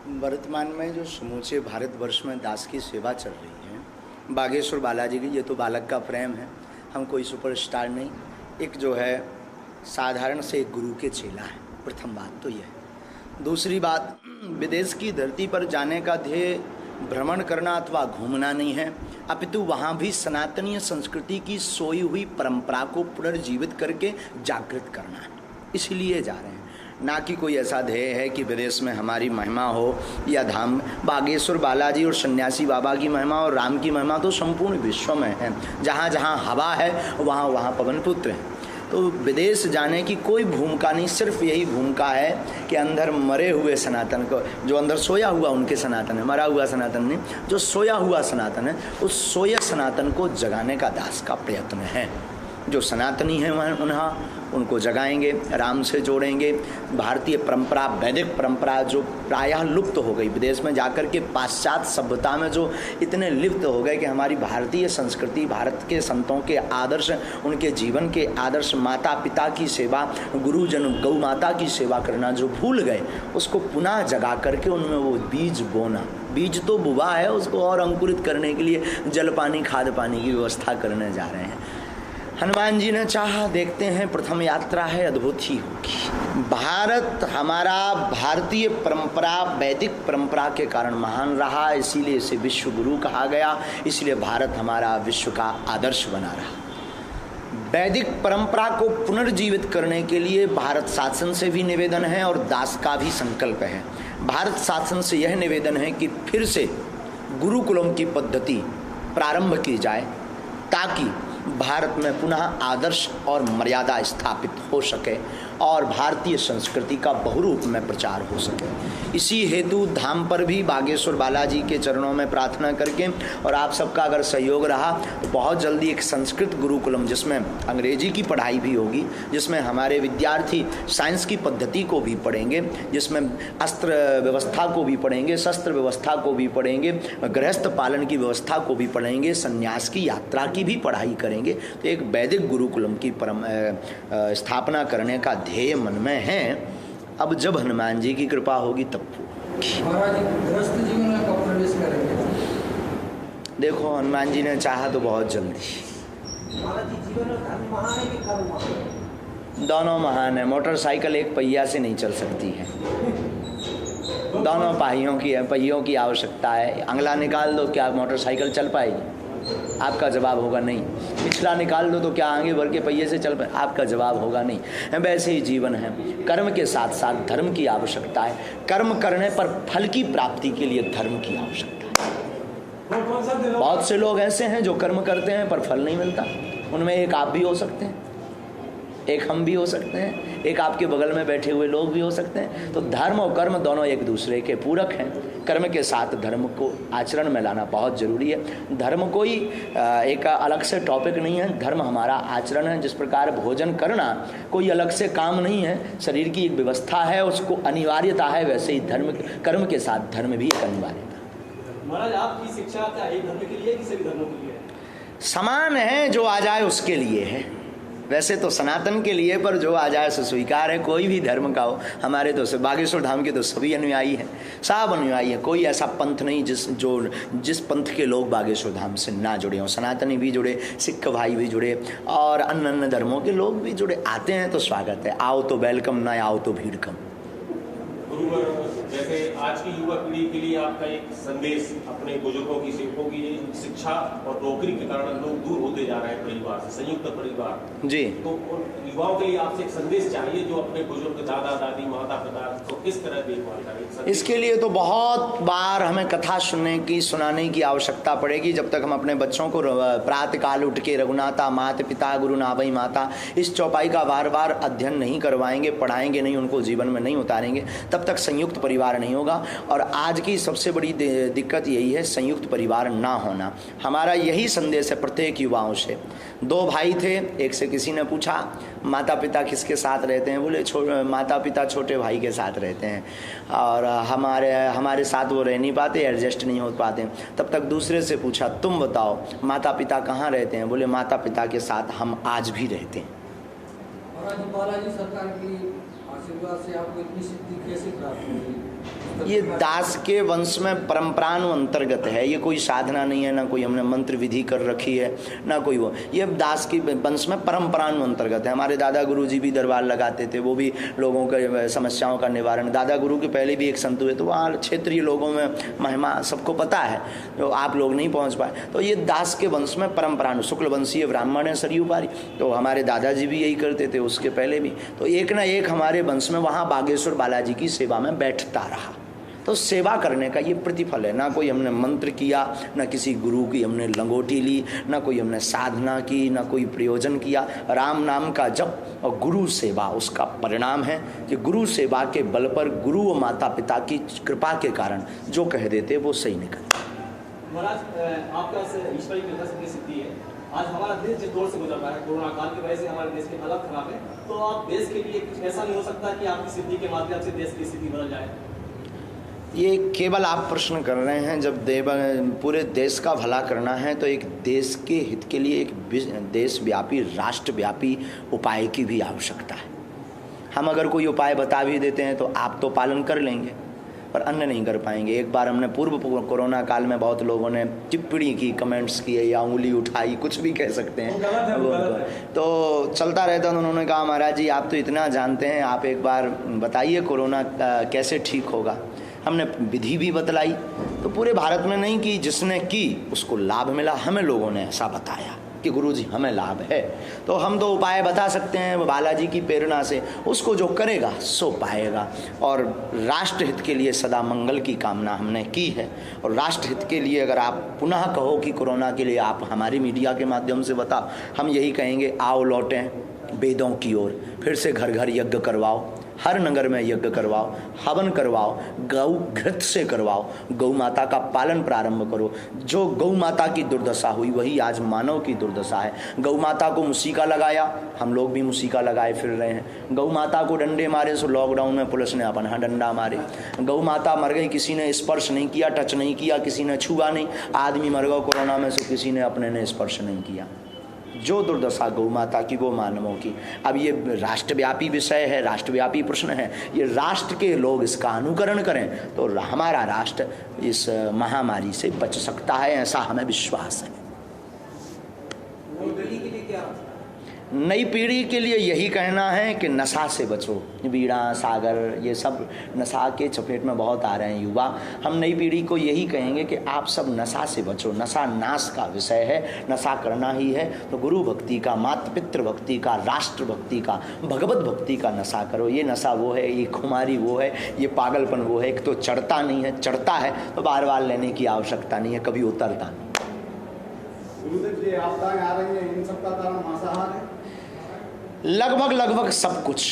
वर्तमान में जो समूचे भारतवर्ष में दास की सेवा चल रही है, बागेश्वर बालाजी की, ये तो बालक का प्रेम है। हम कोई सुपरस्टार नहीं, एक जो है साधारण से एक गुरु के चेला है। प्रथम बात तो यह है। दूसरी बात, विदेश की धरती पर जाने का ध्येय भ्रमण करना अथवा घूमना नहीं है, अपितु वहाँ भी सनातनीय संस्कृति की सोई हुई परंपरा को पुनर्जीवित करके जागृत करना है, इसलिए जा रहे हैं। ना कि कोई ऐसा ध्येय है कि विदेश में हमारी महिमा हो या धाम। बागेश्वर बालाजी और सन्यासी बाबा की महिमा और राम की महिमा तो संपूर्ण विश्व में है। जहाँ जहाँ हवा है वहाँ वहाँ पवन पुत्र है। तो विदेश जाने की कोई भूमिका नहीं, सिर्फ यही भूमिका है कि अंदर मरे हुए सनातन को, जो अंदर सोया हुआ उनके सनातन है, मरा हुआ सनातन नहीं, जो सोया हुआ सनातन है, उस सोया सनातन को जगाने का दास का प्रयत्न है। जो सनातनी हैं वह उनको जगाएंगे, राम से जोड़ेंगे। भारतीय परंपरा, वैदिक परंपरा जो प्रायः लुप्त हो गई, विदेश में जाकर के पाश्चात्य सभ्यता में जो इतने लिप्त हो गए कि हमारी भारतीय संस्कृति, भारत के संतों के आदर्श, उनके जीवन के आदर्श, माता पिता की सेवा, गुरुजन गौ माता की सेवा करना जो भूल गए, उसको पुनः जगा करके उनमें वो बीज बोना। बीज तो बुआ है, उसको और अंकुरित करने के लिए जल पानी, खाद पानी की व्यवस्था करने जा रहे हैं। हनुमान जी ने चाहा, देखते हैं, प्रथम यात्रा है, अद्भुत ही होगी। भारत हमारा भारतीय परंपरा, वैदिक परंपरा के कारण महान रहा, इसीलिए इसे विश्व गुरु कहा गया, इसलिए भारत हमारा विश्व का आदर्श बना रहा। वैदिक परंपरा को पुनर्जीवित करने के लिए भारत शासन से भी निवेदन है और दास का भी संकल्प है। भारत शासन से यह निवेदन है कि फिर से गुरुकुलम की पद्धति प्रारंभ की जाए, ताकि भारत में पुनः आदर्श और मर्यादा स्थापित हो सके और भारतीय संस्कृति का बहुरूप में प्रचार हो सके। इसी हेतु धाम पर भी बागेश्वर बालाजी के चरणों में प्रार्थना करके, और आप सबका अगर सहयोग रहा तो बहुत जल्दी एक संस्कृत गुरुकुलम, जिसमें अंग्रेजी की पढ़ाई भी होगी, जिसमें हमारे विद्यार्थी साइंस की पद्धति को भी पढ़ेंगे, जिसमें अस्त्र व्यवस्था को भी पढ़ेंगे, शस्त्र व्यवस्था को भी पढ़ेंगे, गृहस्थ पालन की व्यवस्था को भी पढ़ेंगे, संन्यास की यात्रा की भी पढ़ाई करेंगे। तो एक वैदिक गुरुकुलम की स्थापना करने का ध्येय मन में है। अब जब हनुमान जी की कृपा होगी तब गृहस्थ जीवन में कब प्रवेश करेंगे? देखो, हनुमान जी ने चाहा तो बहुत जल्दी। जीवन में धर्म महान है कि कर्म महान? दोनों महान है। मोटरसाइकिल एक पहिया से नहीं चल सकती है, दोनों पहियों की आवश्यकता है। अगला निकाल दो, क्या मोटरसाइकिल चल पाएगी? आपका जवाब होगा नहीं। पिछला निकाल दो तो क्या आगे बढ़ के पहिए से चल पाए? आपका जवाब होगा नहीं। वैसे ही जीवन है, कर्म के साथ साथ धर्म की आवश्यकता है। कर्म करने पर फल की प्राप्ति के लिए धर्म की आवश्यकता है। बहुत से लोग ऐसे हैं जो कर्म करते हैं पर फल नहीं मिलता। उनमें एक आप भी हो सकते हैं, एक हम भी हो सकते हैं, एक आपके बगल में बैठे हुए लोग भी हो सकते हैं। तो धर्म और कर्म दोनों एक दूसरे के पूरक हैं। कर्म के साथ धर्म को आचरण में लाना बहुत जरूरी है। धर्म कोई एक अलग से टॉपिक नहीं है, धर्म हमारा आचरण है। जिस प्रकार भोजन करना कोई अलग से काम नहीं है, शरीर की एक व्यवस्था है, उसको अनिवार्यता है, वैसे ही कर्म के साथ धर्म भी एक अनिवार्यता है। महाराज, आपकी शिक्षा क्या एक धर्म के लिए, किसी भी धर्म के लिए? समान है, जो आ जाए उसके लिए है। वैसे तो सनातन के लिए, पर जो आ जाए सो स्वीकार है। कोई भी धर्म का हो, हमारे तो बागेश्वर धाम के तो सभी अनुयायी हैं, सब अनुयायी हैं। कोई ऐसा पंथ नहीं जिस पंथ के लोग बागेश्वर धाम से ना जुड़े हों। सनातनी भी जुड़े, सिख भाई भी जुड़े, और अन्य धर्मों के लोग भी जुड़े। आते हैं तो स्वागत है, आओ तो वेलकम, ना आओ तो भीड़ कम। जैसे आज की युवा पीढ़ी के लिए आपका एक संदेश, अपने बुजुर्गों की, सेवकों की, शिक्षा और नौकरी के कारण लोग दूर होते जा रहे हैं परिवार से, संयुक्त परिवार जी, तो युवाओं के लिए आपसे एक संदेश चाहिए जो अपने बुजुर्ग, दादा दादी, माता पिता को किस तरह देखभाल करें? इसके लिए तो बहुत बार हमें कथा सुनाने की आवश्यकता पड़ेगी। जब तक हम अपने बच्चों को प्रातः काल उठ के रघुनाथा माता पिता गुरु नावई माता, इस चौपाई का बार बार अध्ययन नहीं करवाएंगे, पढ़ाएंगे नहीं, उनको जीवन में नहीं उतारेंगे, तब तक संयुक्त परिवार नहीं होगा। और आज की सबसे बड़ी दिक्कत यही है, संयुक्त परिवार ना होना। हमारा यही संदेश है प्रत्येक युवाओं से। दो भाई थे, एक से किसी ने पूछा माता पिता किसके साथ रहते हैं? बोले माता पिता छोटे भाई के साथ रहते हैं, और हमारे साथ वो रह नहीं पाते, एडजस्ट नहीं हो पाते। तब तक दूसरे से पूछा, तुम बताओ माता पिता कहाँ रहते हैं? बोले माता पिता के साथ हम आज भी रहते हैं। और आज बालाजी सरकार की आशीर्वाद से आपको इतनी सिद्धि कैसे प्राप्त हुई? ये दास के वंश में परंपरानु अंतर्गत है, ये कोई साधना नहीं है, ना कोई हमने मंत्र विधि कर रखी है, ना कोई वो, ये दास की वंश में परंपरानु अंतर्गत है। हमारे दादा गुरु जी भी दरबार लगाते थे, वो भी लोगों के समस्याओं का निवारण, दादा गुरु के पहले भी एक संत हुए, तो वहाँ क्षेत्रीय लोगों में महिमा सबको पता है, जो आप लोग नहीं पहुँच पाए। तो ये दास के वंश में परंपरानु, शुक्ल वंशीय ब्राह्मण है सरयू पारी, तो हमारे दादाजी भी यही करते थे, उसके पहले भी। तो एक ना एक हमारे वंश में वहाँ बागेश्वर बालाजी की सेवा में बैठता रहा। तो सेवा करने का ये प्रतिफल है। ना कोई हमने मंत्र किया, ना किसी गुरु की हमने लंगोटी ली, ना कोई हमने साधना की, ना कोई प्रयोजन किया। राम नाम का जप और गुरु सेवा उसका परिणाम है कि गुरु सेवा के बल पर गुरु व माता पिता की कृपा के कारण जो कह देते वो सही निकलता। महाराज, आपका ईश्वरी कृपा से सिद्धि है। आज हमारा देश जिस दौर से गुजर रहा है, कोरोना काल की वजह से हमारे देश की हालत खराब है, तो आप देश के लिए कुछ ऐसा नहीं हो सकता कि आपकी सिद्धि के माध्यम से देश की स्थिति बदल जाए? ये केवल आप प्रश्न कर रहे हैं। जब पूरे देश का भला करना है तो एक देश के हित के लिए एक देशव्यापी राष्ट्रव्यापी उपाय की भी आवश्यकता है। हम अगर कोई उपाय बता भी देते हैं तो आप तो पालन कर लेंगे, पर अन्य नहीं कर पाएंगे। एक बार हमने पूर्व कोरोना काल में बहुत लोगों ने टिप्पणी की, कमेंट्स किए या उंगली उठाई, कुछ भी कह सकते हैं, तो चलता रहता। उन्होंने कहा महाराज जी आप तो इतना जानते हैं, आप एक बार बताइए कोरोना कैसे ठीक होगा। हमने विधि भी बतलाई, तो पूरे भारत में नहीं की, जिसने की उसको लाभ मिला। हमें लोगों ने ऐसा बताया कि गुरुजी हमें लाभ है, तो हम तो उपाय बता सकते हैं बालाजी की प्रेरणा से, उसको जो करेगा सो पाएगा। और राष्ट्रहित के लिए सदा मंगल की कामना हमने की है। और राष्ट्रहित के लिए अगर आप पुनः कहो कि कोरोना के लिए आप हमारी मीडिया के माध्यम से बताओ, हम यही कहेंगे आओ लौटें वेदों की ओर, फिर से घर घर यज्ञ करवाओ, हर नगर में यज्ञ करवाओ, हवन करवाओ, गौ घृत से करवाओ, गौ माता का पालन प्रारंभ करो। जो गौ माता की दुर्दशा हुई वही आज मानव की दुर्दशा है। गौ माता को मुसीका लगाया, हम लोग भी मुसीका लगाए फिर रहे हैं। गौ माता को डंडे मारे, सो लॉकडाउन में पुलिस ने अपन डंडा मारे। गौ माता मर गई, किसी ने स्पर्श नहीं किया, टच नहीं किया, किसी ने छुआ नहीं। आदमी मर गया कोरोना में, सो किसी ने अपने ने स्पर्श नहीं किया। जो दुर्दशा गौ माता की वो मानवों की। अब ये राष्ट्रव्यापी विषय है, राष्ट्रव्यापी प्रश्न है। ये राष्ट्र के लोग इसका अनुकरण करें तो हमारा राष्ट्र इस महामारी से बच सकता है, ऐसा हमें विश्वास है। नई पीढ़ी के लिए यही कहना है कि नशा से बचो। बीड़ा, सागर, ये सब नशा के चपेट में बहुत आ रहे हैं युवा। हम नई पीढ़ी को यही कहेंगे कि आप सब नशा से बचो। नशा नाश का विषय है, नशा करना ही है तो गुरु भक्ति का, मातृ पितृ भक्ति का, राष्ट्र भक्ति का, भगवत भक्ति का नशा करो। ये नशा वो है, ये खुमारी वो है, ये पागलपन वो है। एक तो चढ़ता नहीं है, चढ़ता है तो बार बार लेने की आवश्यकता नहीं है, कभी उतरता नहीं। गुरुदेव जी आपदाएं आ रही हैं, इन सब का कारण मांसाहार है? लगभग सब कुछ,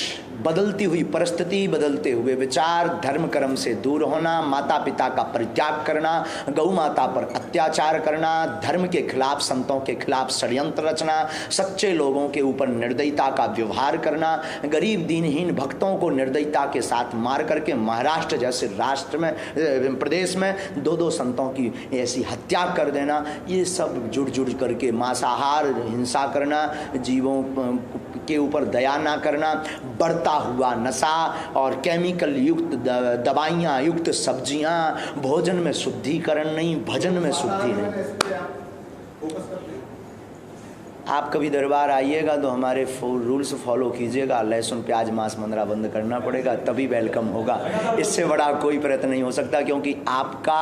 बदलती हुई परिस्थिति, बदलते हुए विचार, धर्म कर्म से दूर होना, माता पिता का परित्याग करना, गौ माता पर अत्याचार करना, धर्म के खिलाफ, संतों के खिलाफ षड्यंत्र रचना, सच्चे लोगों के ऊपर निर्दयता का व्यवहार करना, गरीब दीनहीन भक्तों को निर्दयता के साथ मार करके महाराष्ट्र जैसे राष्ट्र में, प्रदेश में 2-2 संतों की ऐसी हत्या कर देना, ये सब जुड़ करके मांसाहार, हिंसा करना, जीवों के ऊपर दया ना करना, बढ़ता हुआ नशा और केमिकल युक्त दवाइयाँ युक्त सब्जियाँ, भोजन में शुद्धिकरण नहीं, भजन में शुद्धि नहीं। आप कभी दरबार आइएगा तो हमारे रूल्स फॉलो कीजिएगा। लहसुन प्याज मांस मंदरा बंद करना पड़ेगा, तभी वेलकम होगा। इससे बड़ा कोई प्रयत्न नहीं हो सकता, क्योंकि आपका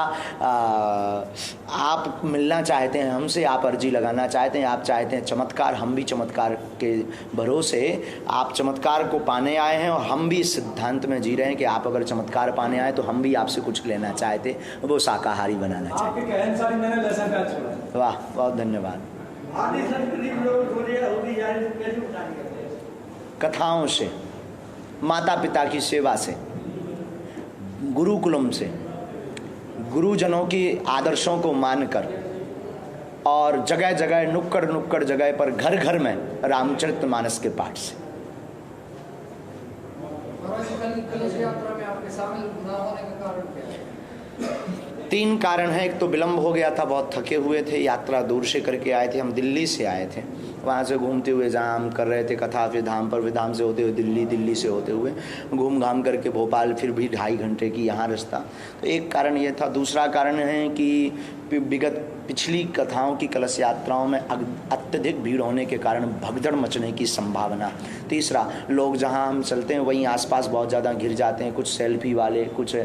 आप मिलना चाहते हैं हमसे, आप अर्जी लगाना चाहते हैं, आप चाहते हैं चमत्कार। हम भी चमत्कार के भरोसे, आप चमत्कार को पाने आए हैं और हम भी इस सिद्धांत में जी रहे हैं कि आप अगर चमत्कार पाने आए तो हम भी आपसे कुछ लेना चाहते, वो शाकाहारी बनाना चाहते। वाह, बहुत धन्यवाद। कथाओं से, माता पिता की सेवा से, गुरुकुलम से, गुरुजनों की आदर्शों को मानकर, और जगह जगह नुक्कड़ जगह पर, घर घर में रामचरितमानस के पाठ से। तीन कारण है। एक तो विलंब हो गया था, बहुत थके हुए थे, यात्रा दूर से करके आए थे, हम दिल्ली से आए थे। वहाँ से घूमते हुए जहाँ हम कर रहे थे कथा, फिर धाम पर, फिर धाम से होते हुए दिल्ली, दिल्ली से होते हुए घूम घाम करके भोपाल, फिर भी 2.5 घंटे की यहाँ रास्ता। तो एक कारण ये था। दूसरा कारण है कि विगत पिछली कथाओं की कलश यात्राओं में अत्यधिक भीड़ होने के कारण भगदड़ मचने की संभावना। तीसरा, लोग जहां हम चलते हैं वहीं आसपास बहुत ज़्यादा घिर जाते हैं, कुछ सेल्फी वाले, कुछ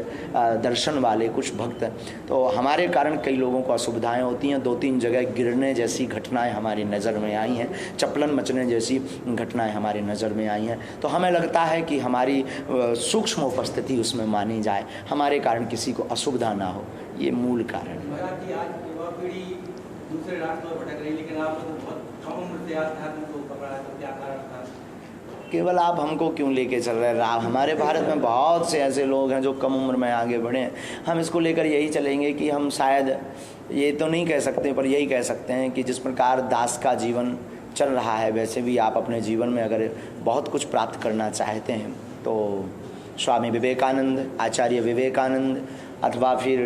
दर्शन वाले, कुछ भक्त। तो हमारे कारण कई लोगों को असुविधाएं होती हैं। 2-3 जगह गिरने जैसी घटनाएं हमारी नज़र में आई हैं, चपलन मचने जैसी घटनाएं हमारी नज़र में आई हैं। तो हमें लगता है कि हमारी सूक्ष्म उपस्थिति उसमें मानी जाए, हमारे कारण किसी को असुविधा ना हो, ये मूल कारण है। महाराज जी, आज युवा पीढ़ी दूसरे रास्तों पर भटक रही, लेकिन आप लोग बहुत कम उम्र से अध्यात्म को पकड़ा है, तो क्या कारण था? केवल आप हमको क्यों लेके चल रहे हैं? हमारे भारत में बहुत से ऐसे लोग हैं जो कम उम्र में आगे बढ़े हैं। हम इसको लेकर यही चलेंगे कि हम शायद ये तो नहीं कह सकते, पर यही कह सकते हैं कि जिस प्रकार दास का जीवन चल रहा है, वैसे भी आप अपने जीवन में अगर बहुत कुछ प्राप्त करना चाहते हैं तो स्वामी विवेकानंद, आचार्य विवेकानंद, अथवा फिर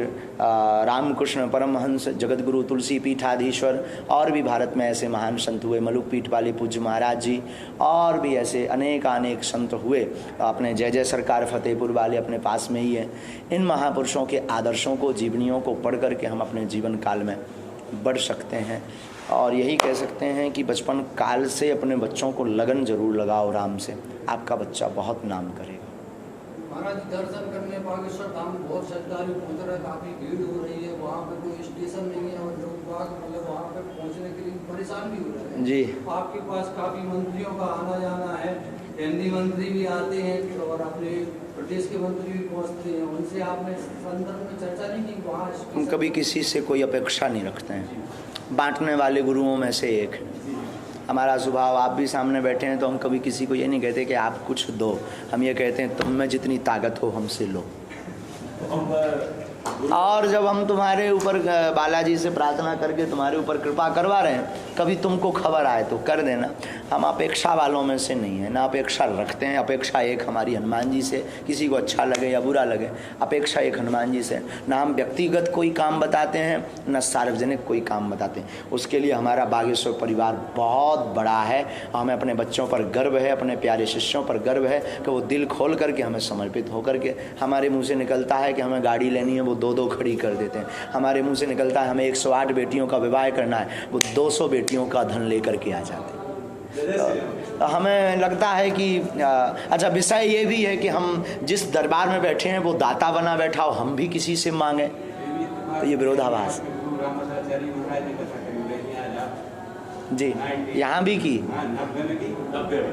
रामकृष्ण परमहंस, जगतगुरु तुलसी पीठाधीश्वर, और भी भारत में ऐसे महान संत हुए, मलुक पीठ वाले पूज्य महाराज जी, और भी ऐसे अनेक संत हुए। अपने जय जय सरकार फतेहपुर वाले अपने पास में ही है। इन महापुरुषों के आदर्शों को, जीवनियों को पढ़ करके हम अपने जीवन काल में बढ़ सकते हैं। और यही कह सकते हैं कि बचपन काल से अपने बच्चों को लगन जरूर लगाओ राम से, आपका बच्चा बहुत नाम करेगा। महाराज दर्शन करने बागेश्वर धाम बहुत श्रद्धालु पहुँच रहे हैं, काफ़ी भीड़ हो रही है, वहाँ पे कोई स्टेशन नहीं है और लोग बाग मतलब वहाँ पे पहुँचने के लिए परेशान भी हो रहे हैं जी। आपके पास काफ़ी मंत्रियों का आना जाना है, केंद्रीय मंत्री भी आते हैं और अपने प्रदेश के मंत्री भी पहुँचते हैं, उनसे आपने संदर्भ में चर्चा नहीं की? वहाँ हम कभी किसी से कोई अपेक्षा नहीं रखते हैं, बांटने वाले गुरुओं में से एक है हमारा स्वभाव। आप भी सामने बैठे हैं तो हम कभी किसी को ये नहीं कहते कि आप कुछ दो, हम ये कहते हैं तुम में जितनी ताकत हो हमसे लो। और जब हम तुम्हारे ऊपर बालाजी से प्रार्थना करके तुम्हारे ऊपर कृपा करवा रहे हैं, कभी तुमको खबर आए तो कर देना। हम अपेक्षा वालों में से नहीं है, ना अपेक्षा रखते हैं। अपेक्षा एक हमारी हनुमान जी से, किसी को अच्छा लगे या बुरा लगे, अपेक्षा एक हनुमान जी से। ना हम व्यक्तिगत कोई काम बताते हैं, ना सार्वजनिक कोई काम बताते हैं। उसके लिए हमारा बागेश्वर परिवार बहुत बड़ा है। हमें अपने बच्चों पर गर्व है, अपने प्यारे शिष्यों पर गर्व है कि वो दिल खोल करके हमें समर्पित होकर के, हमारे मुँह से निकलता है कि हमें गाड़ी लेनी है, वो 2-2 खड़ी कर देते हैं। हमारे मुंह से निकलता है हमें 108 बेटियों का विवाह करना है, वो 200 बेटियों का धन लेकर के आ जाते हैं। तो हमें लगता है कि अच्छा, विषय ये भी है कि हम जिस दरबार में बैठे हैं वो दाता बना बैठा हो, हम भी किसी से मांगे, तो ये विरोधाभास जी। यहाँ भी की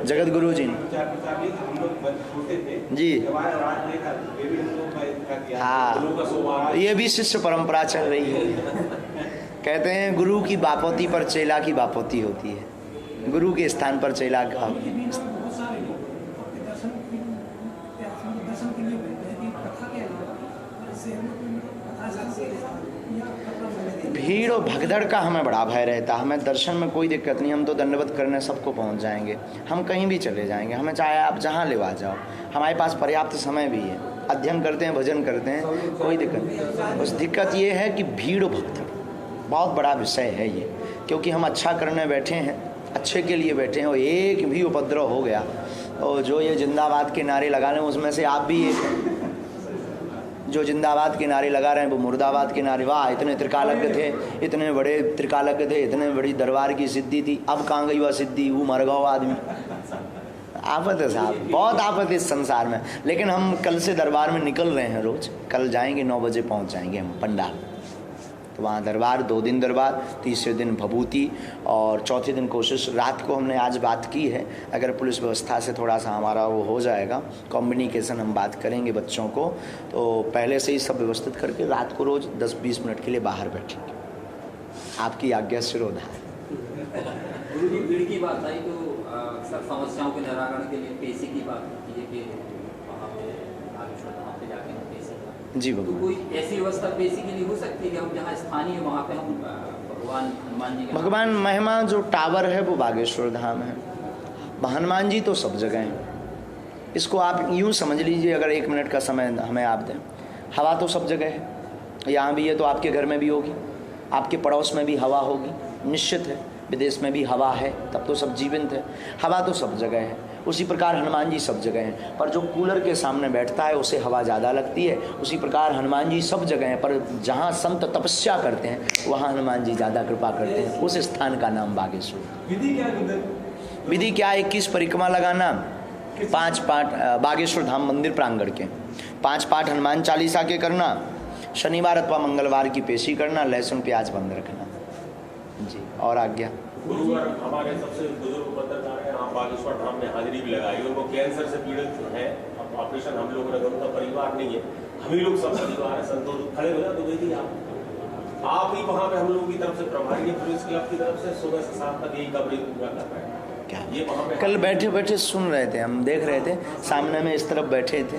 जगत गुरु जी जी, हाँ, ये भी शिष्य परंपरा चल रही है। कहते हैं गुरु की बापोती पर चेला की बापोती होती है, गुरु के स्थान पर चेला का। भीड़ और भगदड़ का हमें बड़ा भय रहता है। हमें दर्शन में कोई दिक्कत नहीं, हम तो दंडवत करने सबको पहुंच जाएंगे, हम कहीं भी चले जाएंगे, हमें चाहे आप जहां लेवा जाओ, हमारे पास पर्याप्त समय भी है, अध्ययन करते हैं, भजन करते हैं, कोई दिक्कत नहीं। बस दिक्कत ये है कि भीड़ और भगदड़ बहुत बड़ा विषय है ये, क्योंकि हम अच्छा करने बैठे हैं, अच्छे के लिए बैठे हैं, और एक भी उपद्रव हो गया और जो ये जिंदाबाद के नारे लगा रहे हैं उसमें से आप भी एक, जो जिंदाबाद के नारे लगा रहे हैं वो मुर्दाबाद के नारे। वाह, इतने त्रिकालज्ञ थे, इतने बड़े त्रिकालज्ञ थे, इतने बड़ी दरबार की सिद्धि थी, अब कहाँ गई वह सिद्धि, वो मर गया आदमी। आफत है साहब, बहुत आफत है इस संसार में। लेकिन हम कल से दरबार में निकल रहे हैं, रोज कल जाएंगे, 9 बजे पहुँच जाएंगे हम पंडाल। तो वहाँ दरबार, 2 दिन दरबार, तीसरे दिन भभूति, और चौथे दिन कोशिश, रात को हमने आज बात की है, अगर पुलिस व्यवस्था से थोड़ा सा हमारा वो हो जाएगा, कम्युनिकेशन हम बात करेंगे बच्चों को, तो पहले से ही सब व्यवस्थित करके रात को रोज़ 10-20 मिनट के लिए बाहर बैठेंगे। आपकी आज्ञा शिरोधा है। गुरु जी, भीड़ की बात आई तो अक्सर समस्याओं के निराकरण के लिए पेशी की बात होती है कि वहाँ पे वहाँ पे जाके हम पेशी जी तो कोई ऐसी व्यवस्था पेशी के लिए हो सकती है कि हम जहाँ स्थानीय वहाँ पे हम भगवान हनुमान जी के भगवान महिमा जो टावर है वो बागेश्वर धाम है, हनुमान जी तो सब जगह हैं। इसको आप यूँ समझ लीजिए, अगर 1 मिनट का समय हमें आप दें, हवा तो सब जगह है, यहाँ भी है तो आपके घर में भी होगी, आपके पड़ोस में भी हवा होगी, निश्चित है। विदेश में भी हवा है, तब तो सब जीवंत है। हवा तो सब जगह है, उसी प्रकार हनुमान जी सब जगह हैं, पर जो कूलर के सामने बैठता है उसे हवा ज़्यादा लगती है। उसी प्रकार हनुमान जी सब जगह हैं, पर जहाँ संत तपस्या करते हैं वहाँ हनुमान जी ज़्यादा कृपा करते हैं। उस स्थान का नाम बागेश्वर। विधि क्या? 21 परिक्रमा लगाना, 5 पाठ बागेश्वर धाम मंदिर प्रांगण के, 5 पाठ हनुमान चालीसा के करना, शनिवार अथवा मंगलवार की पेशी करना, लहसुन प्याज बंद रखना जी। और आज्ञा। गुरुवार हमारे सबसे बुजुर्ग पत्रकार हैं, आप बागेश्वर धाम में हाजिरी भी लगाई, उनको कैंसर से पीड़ित है, ऑपरेशन हम लोगों ने, उनका परिवार नहीं है, हम ही लोग सब परिवार है, संतोष खड़े हो जाए तो देखिए आप ही वहाँ पे हम लोगों की तरफ से प्रभारी पुलिस क्लब की तरफ से सुबह से 7 तक यही कवरेज पूरा कर रहे हैं। क्या कल बैठे बैठे सुन रहे थे, हम देख रहे थे, सामने में इस तरफ बैठे थे,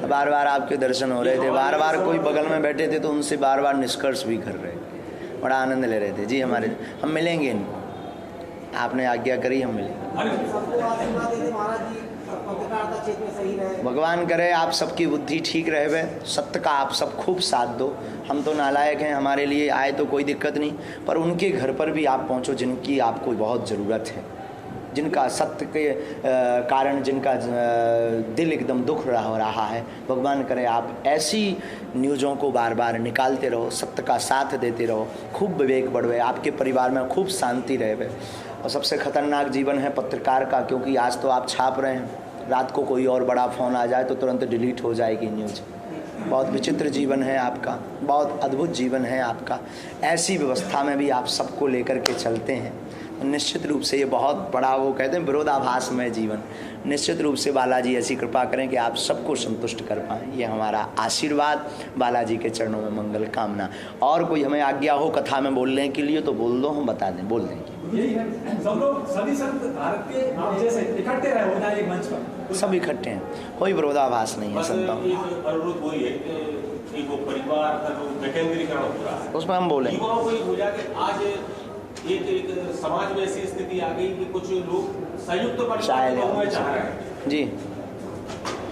बार बार आपके दर्शन हो रहे थे, बार बार कोई बगल में बैठे थे तो उनसे बार बार निष्कर्ष भी कर रहे थे, बड़ा आनंद ले रहे थे जी। हमारे हम मिलेंगे इनको, आपने आज्ञा करी, हम मिलेंगे। भगवान करे आप सबकी बुद्धि ठीक रहे, सत्य का आप सब खूब साथ दो। हम तो नालायक हैं, हमारे लिए आए तो कोई दिक्कत नहीं, पर उनके घर पर भी आप पहुँचो जिनकी आपको बहुत ज़रूरत है, जिनका सत्य के कारण जिनका दिल एकदम दुख रहा है। भगवान करे आप ऐसी न्यूज़ों को बार बार निकालते रहो, सत्य का साथ देते रहो, खूब विवेक बढ़वे, आपके परिवार में खूब शांति रहे। और सबसे खतरनाक जीवन है पत्रकार का, क्योंकि आज तो आप छाप रहे हैं, रात को कोई और बड़ा फ़ोन आ जाए तो तुरंत डिलीट हो जाएगी न्यूज़। बहुत विचित्र जीवन है आपका, बहुत अद्भुत जीवन है आपका। ऐसी व्यवस्था में भी आप सबको लेकर के चलते हैं, निश्चित रूप से ये बहुत बड़ा, वो कहते हैं विरोधाभास में जीवन। निश्चित रूप से बालाजी ऐसी कृपा करें कि आप सबको संतुष्ट कर पाएँ, ये हमारा आशीर्वाद। बालाजी के चरणों में मंगल कामना। और कोई हमें आज्ञा हो कथा में बोलने के लिए तो बोल दो, हम बता दें, बोल देंगे। यही है, सब लोग सभी संत भारत के आप जैसे इकट्ठे रहे होना एक मंच पर, सब इकट्ठे हैं, कोई विरोधाभास नहीं है संतों। अनुरोध वही है कि वो परिवार का जो विकेंद्रीकरण हो रहा है उसमें हम बोलें, युवाओं को हो जाके आज एक समाज में ऐसी स्थिति आ गई कि कुछ लोग संयुक्त परिवार में चाह रहे हैं जी।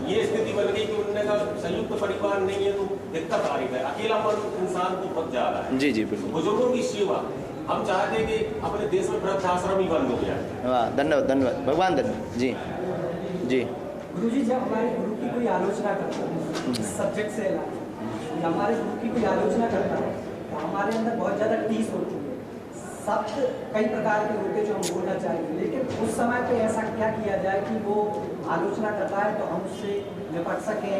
ये स्थिति बन गई कि उन्होंने कहा संयुक्त परिवार नहीं है तो दिक्कत आ रही है, अकेलापन इंसान को बहुत ज्यादा है। जी जी बिल्कुल। बुजुर्गों की सेवा हम चाहते हैं कि अपने देश में वृद्धाश्रम ही बंद हो जाए। वाह, धन्यवाद धन्यवाद भगवान, धन्यवाद जी जी। गुरु जी, जब हमारे गुरु की कोई आलोचना करता है सब्जेक्ट से हमारे गुरु की कोई आलोचना करता है तो हमारे अंदर बहुत ज़्यादा टीस होती है, शब्द कई प्रकार के होते जो हम बोलना चाहेंगे, लेकिन उस समय पे ऐसा क्या किया जाए कि वो आलोचना करता है तो हम उससे निपट सकें,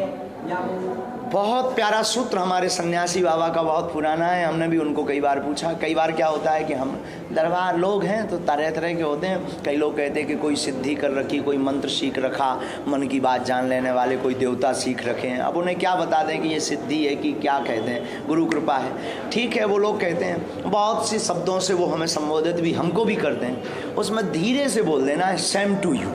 या वो। बहुत प्यारा सूत्र हमारे सन्यासी बाबा का, बहुत पुराना है, हमने भी उनको कई बार पूछा। कई बार क्या होता है कि हम दरबार लोग हैं तो तरह तरह के होते हैं। कई लोग कहते हैं कि कोई सिद्धि कर रखी, कोई मंत्र सीख रखा, मन की बात जान लेने वाले कोई देवता सीख रखे हैं। अब उन्हें क्या बता दें कि ये सिद्धि है कि क्या कहते हैं, गुरु कृपा है। ठीक है, वो लोग कहते हैं, बहुत सी शब्दों से वो हमें संबोधित भी हमको भी करते हैं, उसमें धीरे से बोल देना है, सेम टू यू।